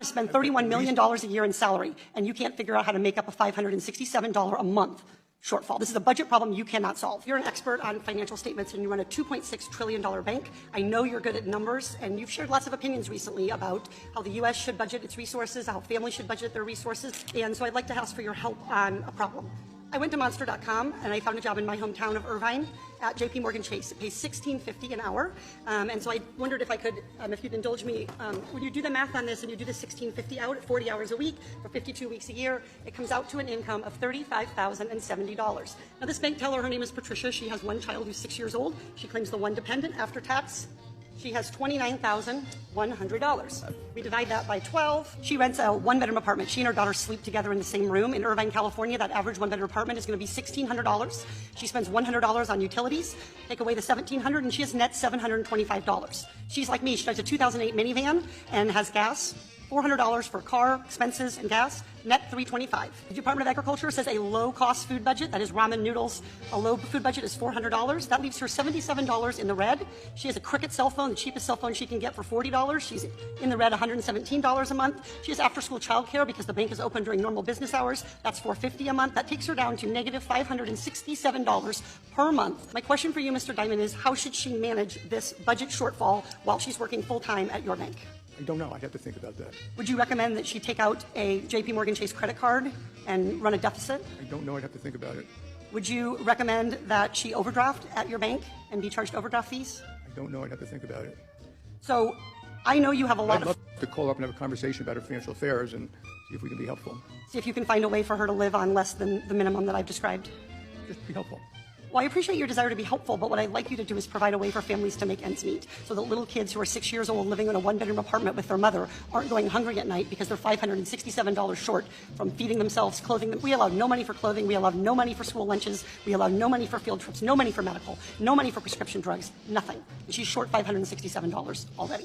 spend $31 million a year in salary, and you can't figure out how to make up a $567 a month shortfall. This is a budget problem you cannot solve. You're an expert on financial statements, and you run a $2.6 trillion bank. I know you're good at numbers, and you've shared lots of opinions recently about how the U.S. should budget its resources, how families should budget their resources, and so I'd like to ask for your help on a problem. I went to Monster.com, and I found a job in my hometown of Irvine at JP Chase. It pays $16.50 an hour, and so I wondered if I could, if you'd indulge me, when you do the math on this and you do the $16.50 out at 40 hours a week for 52 weeks a year, it comes out to an income of $35,070. Now, this bank teller, her name is Patricia. She has one child who's 6 years old. She claims the one dependent after tax. She has $29,100. We divide that by 12. She rents a one-bedroom apartment. She and her daughter sleep together in the same room. In Irvine, California, that average one-bedroom apartment is going to be $1,600. She spends $100 on utilities. Take away the $1,700, and she has net $725. She's like me. She drives a 2008 minivan and has gas. $400 for car, expenses, and gas, net $325. The Department of Agriculture says a low-cost food budget, that is ramen noodles, a low food budget is $400. That leaves her $77 in the red. She has a Cricket cell phone, the cheapest cell phone she can get for $40. She's in the red $117 a month. She has after-school childcare because the bank is open during normal business hours. That's $450 a month. That takes her down to negative $567 per month. My question for you, Mr. Diamond, is how should she manage this budget shortfall while she's working full-time at your bank? I don't know. I'd have to think about that. Would you recommend that she take out a JP Chase credit card and run a deficit? I don't know. I'd have to think about it. Would you recommend that she overdraft at your bank and be charged overdraft fees? I don't know. I'd have to think about it. So I know you have a lot I'd love to call up and have a conversation about her financial affairs and see if we can be helpful. See if you can find a way for her to live on less than the minimum that I've described. Just be helpful. Well, I appreciate your desire to be helpful, but what I'd like you to do is provide a way for families to make ends meet so that little kids who are 6 years old living in a one-bedroom apartment with their mother aren't going hungry at night because they're $567 short from feeding themselves, clothing them. We allow no money for clothing. We allow no money for school lunches. We allow no money for field trips, no money for medical, no money for prescription drugs, nothing. And she's short $567 already.